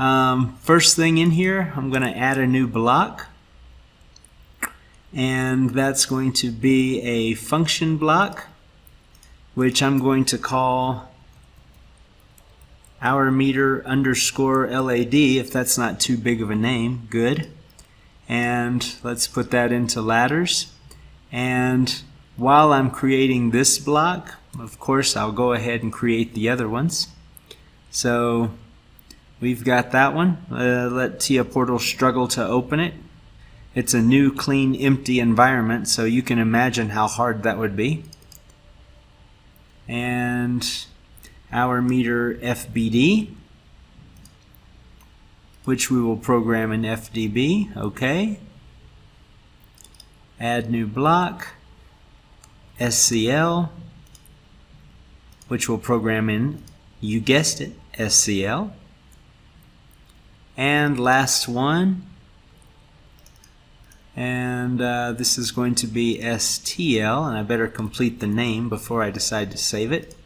First thing in here, I'm going to add a new block, and that's going to be a function block, which I'm going to call Hourmeter _LAD, if that's not too big of a name. Good. And let's put that into ladders. And while I'm creating this block, of course, I'll go ahead and create the other ones. So we've got that one. Let TIA Portal struggle to open it. It's a new, clean, empty environment, so you can imagine how hard that would be. And Hourmeter FBD, which we will program in FDB. Okay. Add new block. SCL, which we'll program in, you guessed it, SCL. And last one. And this is going to be STL, and I better complete the name before I decide to save it.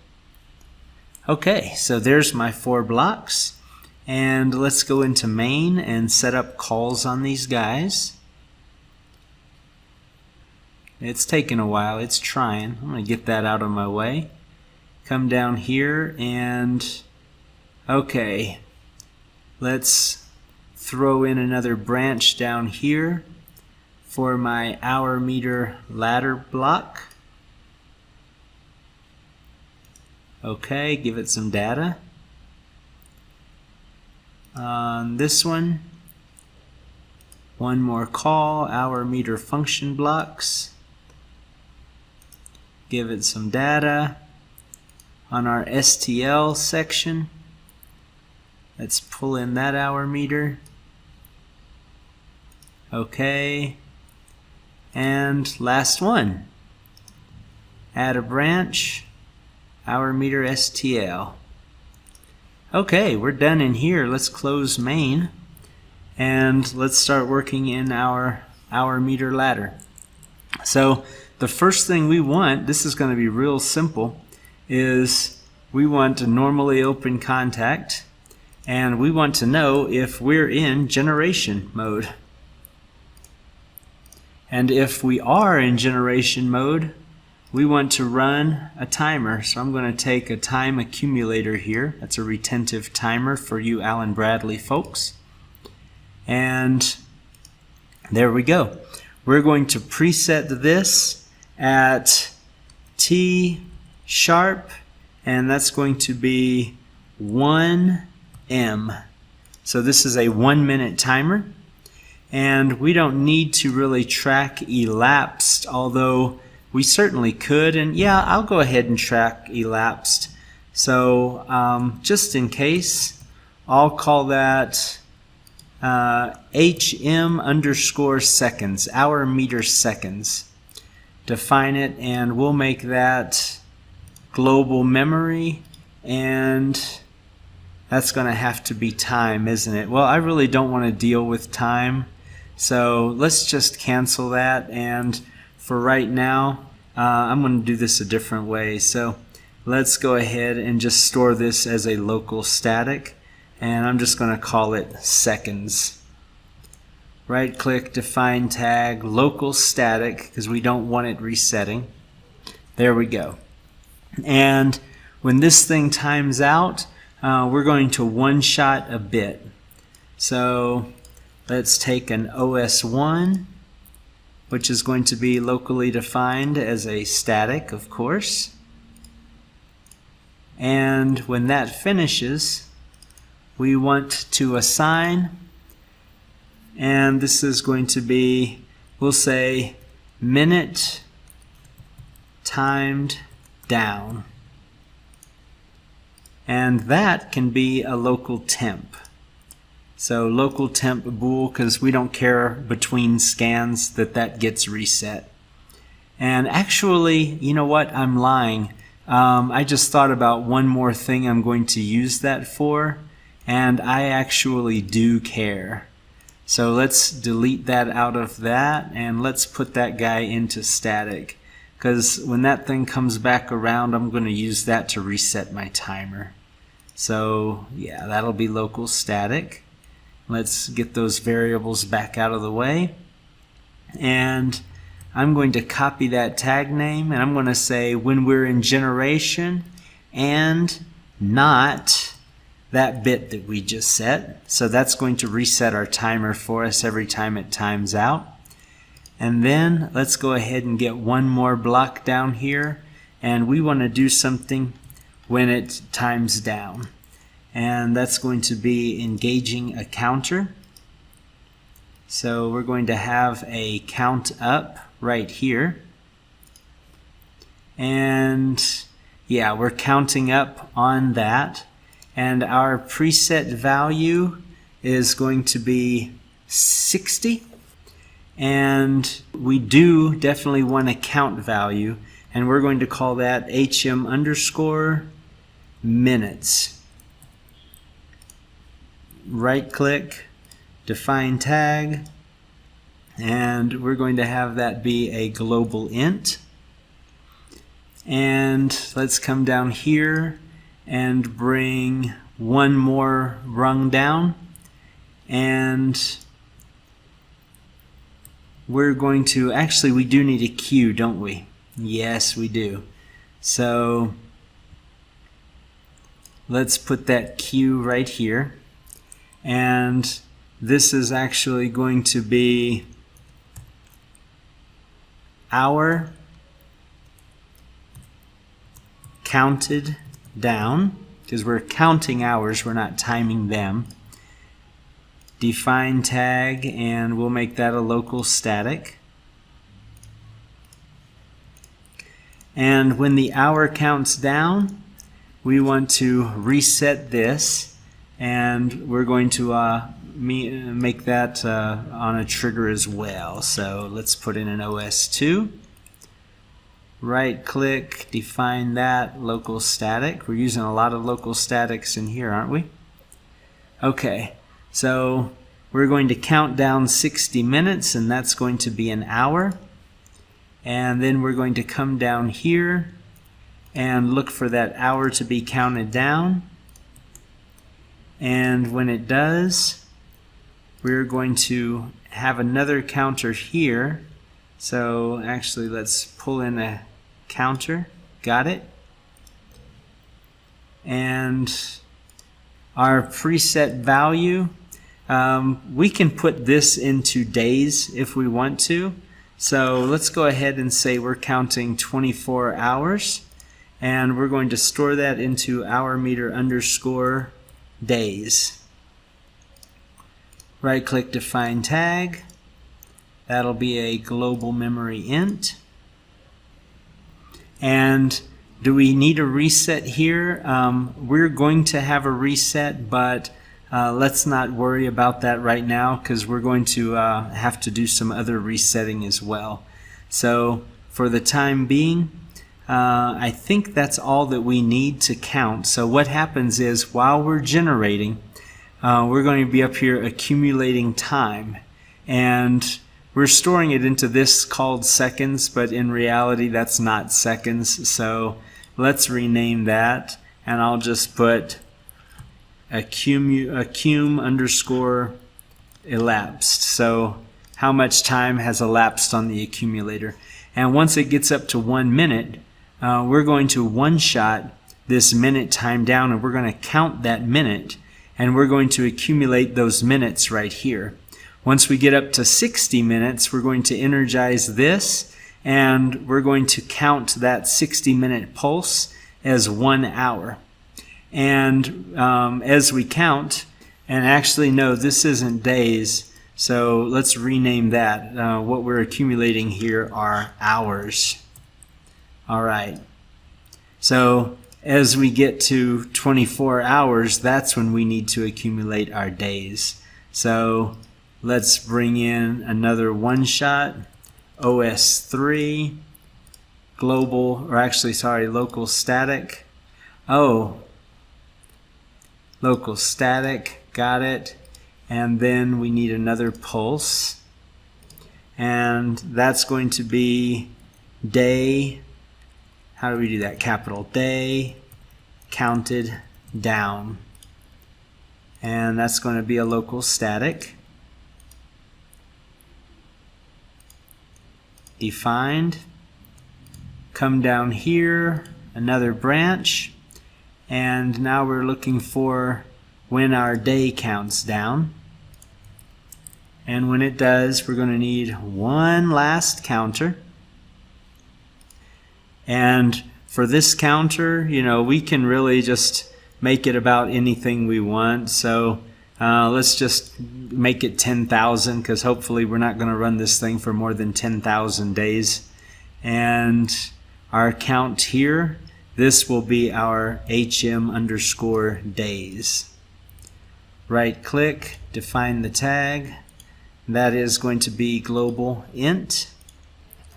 Okay, so there's my 4 blocks, and let's go into main and set up calls on these guys. It's taking a while, it's trying. I'm going to get that out of my way. Come down here and okay, let's throw in another branch down here for my Hourmeter ladder block. Okay, give it some data. On this one, one more call, Hourmeter function blocks. Give it some data. On our STL section, let's pull in that Hourmeter. Okay, and last one, add a branch, Hourmeter STL. Okay, we're done in here. Let's close main and let's start working in our Hourmeter ladder. So the first thing we want, this is going to be real simple, is we want a normally open contact, and we want to know if we're in generation mode. And if we are in generation mode, we want to run a timer. So I'm going to take a time accumulator here. That's a retentive timer for you Allen Bradley folks. And there we go. We're going to preset this at T#, and that's going to be 1M. So this is a 1-minute timer, and we don't need to really track elapsed, although we certainly could. And yeah, I'll go ahead and track elapsed. So just in case, I'll call that HM_seconds, Hourmeter seconds. Define it, and we'll make that global memory, and that's going to have to be time, isn't it? Well, I really don't want to deal with time, so let's just cancel that. And for right now, I'm going to do this a different way. So let's go ahead and just store this as a local static, and I'm just going to call it seconds. Right click, define tag, local static, because we don't want it resetting. There we go. And when this thing times out, we're going to one-shot a bit. So let's take an OS1, which is going to be locally defined as a static, of course. And when that finishes, we want to assign, and this is going to be, we'll say, minute timed down. And that can be a local temp. So local temp bool, because we don't care between scans that gets reset. And actually, you know what? I'm lying. I just thought about one more thing I'm going to use that for, and I actually do care. So let's delete that out of that, and let's put that guy into static, because when that thing comes back around, I'm going to use that to reset my timer. So yeah, that'll be local static. Let's get those variables back out of the way. And I'm going to copy that tag name, and I'm going to say when we're in generation and not that bit that we just set. So that's going to reset our timer for us every time it times out. And then let's go ahead and get one more block down here, and we want to do something when it times down. And that's going to be engaging a counter. So we're going to have a count up right here. And yeah, we're counting up on that. And our preset value is going to be 60. And we do definitely want a count value. And we're going to call that HM_minutes. Right click, define tag, and we're going to have that be a global int. And let's come down here and bring one more rung down, and we're going to, actually we do need a queue, don't we? Yes, we do. So let's put that queue right here. And this is actually going to be hour counted down, because we're counting hours, we're not timing them. Define tag, and we'll make that a local static. And when the hour counts down, we want to reset this. And we're going to make that on a trigger as well. So let's put in an OS2. Right click, define that, local static. We're using a lot of local statics in here, aren't we? Okay, so we're going to count down 60 minutes, and that's going to be an hour. And then we're going to come down here and look for that hour to be counted down. And when it does, we're going to have another counter here. So actually, let's pull in a counter. Got it? And our preset value, we can put this into days if we want to. So let's go ahead and say we're counting 24 hours. And we're going to store that into Hourmeter_days. Right click, define tag. That'll be a global memory int. And do we need a reset here? We're going to have a reset, but let's not worry about that right now, because we're going to have to do some other resetting as well. So for the time being, I think that's all that we need to count. So what happens is, while we're generating, we're going to be up here accumulating time, and we're storing it into this called seconds, but in reality that's not seconds. So let's rename that, and I'll just put accum_elapsed. So how much time has elapsed on the accumulator. And once it gets up to 1 minute, we're going to one-shot this minute time down, and we're going to count that minute, and we're going to accumulate those minutes right here. Once we get up to 60 minutes, we're going to energize this, and we're going to count that 60-minute pulse as 1 hour. And as we count, and actually no, this isn't days, so let's rename that. What we're accumulating here are hours. All right. So as we get to 24 hours, that's when we need to accumulate our days. So let's bring in another one-shot, OS3, global, or actually, sorry, local static. Oh, local static, got it. And then we need another pulse. And that's going to be day, how do we do that? Capital day, counted down. And that's going to be a local static. Defined. Come down here, another branch, and now we're looking for when our day counts down. And when it does, we're going to need one last counter. And for this counter, we can really just make it about anything we want. So let's just make it 10,000, because hopefully we're not going to run this thing for more than 10,000 days. And our count here, this will be our HM_days. Right click, define the tag. That is going to be global int.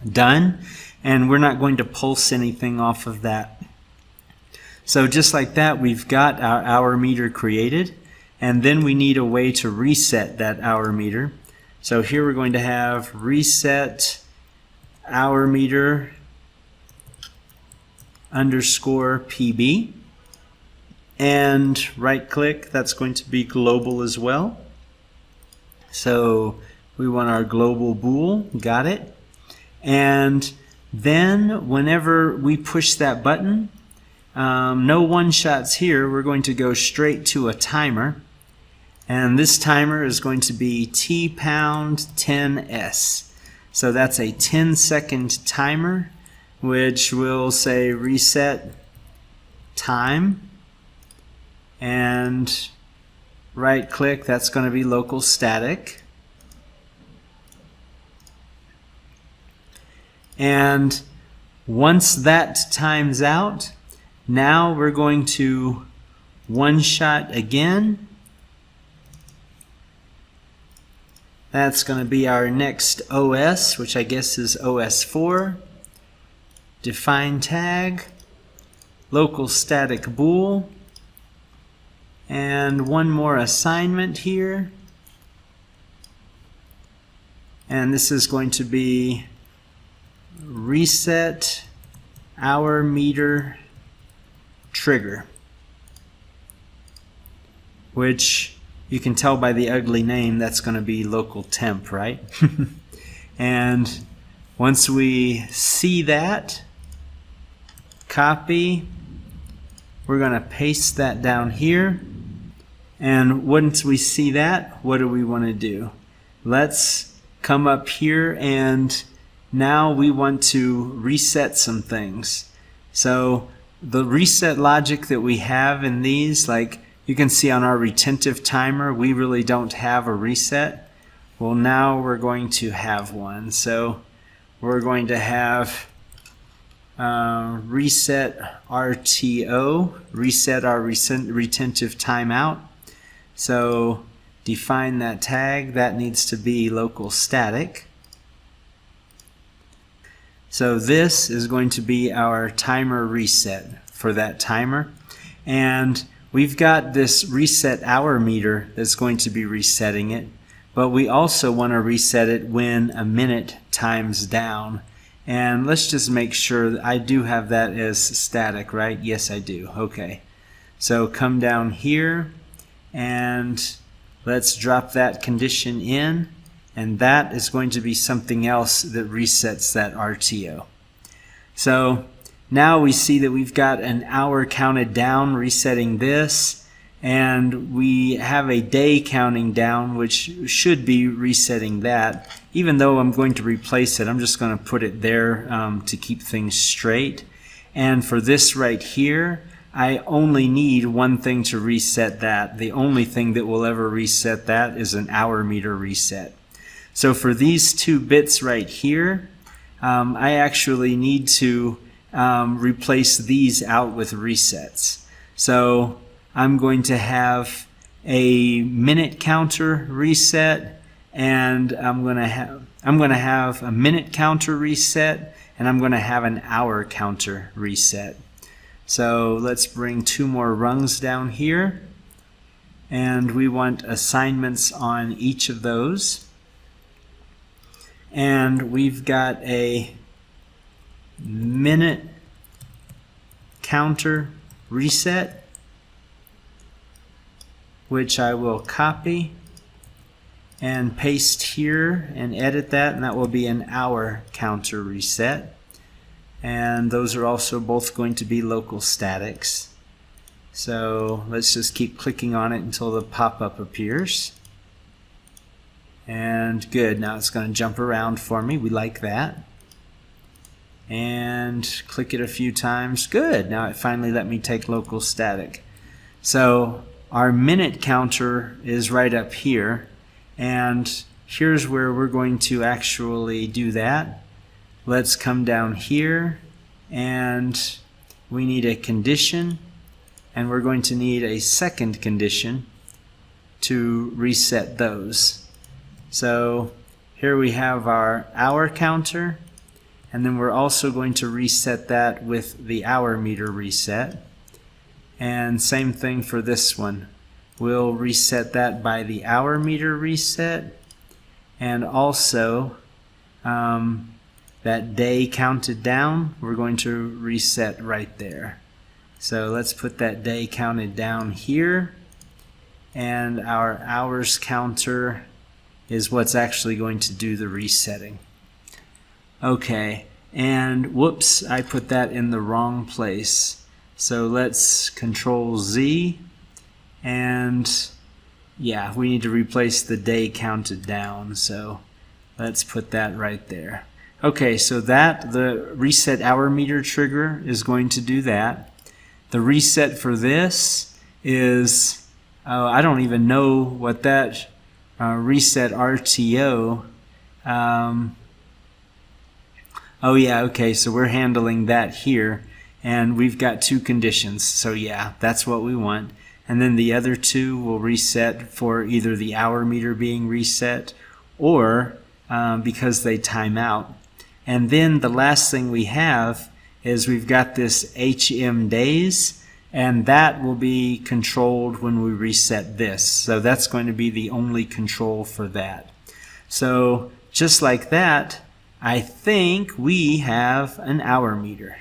Done. And we're not going to pulse anything off of that. So just like that, we've got our hour meter created, and then we need a way to reset that hour meter. So here we're going to have reset hour meter _PB, and right click, that's going to be global as well. So we want our global bool, got it. And then whenever we push that button, no one-shots here, we're going to go straight to a timer. And this timer is going to be T#10S. So that's a 10-second timer, which will say reset time. And right click, that's going to be local static. And once that times out, now we're going to one-shot again. That's going to be our next OS, which I guess is OS4. Define tag, local static bool, and one more assignment here. And this is going to be reset hour meter trigger, which you can tell by the ugly name, that's going to be local temp, right? And once we see that, copy, we're going to paste that down here. And once we see that, what do we want to do? Let's come up here, and now we want to reset some things. So the reset logic that we have in these, like you can see on our retentive timer, we really don't have a reset. Well, now we're going to have one. So we're going to have reset RTO, reset our retentive timeout. So define that tag. That needs to be local static. So this is going to be our timer reset for that timer. And we've got this reset hour meter that's going to be resetting it, but we also want to reset it when a minute times down. And let's just make sure that I do have that as static, right? Yes, I do. Okay. So come down here and let's drop that condition in. And that is going to be something else that resets that RTO. So now we see that we've got an hour counted down resetting this, and we have a day counting down, which should be resetting that. Even though I'm going to replace it, I'm just going to put it there to keep things straight. And for this right here, I only need one thing to reset that. The only thing that will ever reset that is an hour meter reset. So for these two bits right here, I actually need to replace these out with resets. So I'm going to have a minute counter reset, and I'm going to have a minute counter reset, and I'm going to have an hour counter reset. So let's bring two more rungs down here, and we want assignments on each of those. And we've got a minute counter reset, which I will copy and paste here and edit that, and that will be an hour counter reset. And those are also both going to be local statics. So let's just keep clicking on it until the pop-up appears. And good, now it's going to jump around for me. We like that. And click it a few times. Good, now it finally let me take local static. So our minute counter is right up here, and here's where we're going to actually do that. Let's come down here, and we need a condition, and we're going to need a second condition to reset those. So here we have our hour counter, and then we're also going to reset that with the hour meter reset. And same thing for this one. We'll reset that by the hour meter reset, and also that day counted down, we're going to reset right there. So let's put that day counted down here, and our hours counter is what's actually going to do the resetting. Okay, and whoops, I put that in the wrong place. So let's Control Z, and yeah, we need to replace the day counted down, so let's put that right there. Okay, so that, the reset hour meter trigger is going to do that. The reset for this is, I don't even know what that reset RTO. Oh yeah, okay, so we're handling that here, and we've got two conditions, so yeah, that's what we want. And then the other two will reset for either the hour meter being reset or because they time out. And then the last thing we have is we've got this HM days, and that will be controlled when we reset this. So that's going to be the only control for that. So just like that, I think we have an hour meter.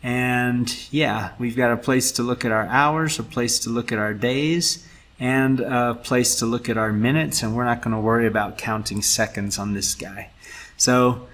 And yeah, we've got a place to look at our hours, a place to look at our days, and a place to look at our minutes, and we're not going to worry about counting seconds on this guy. So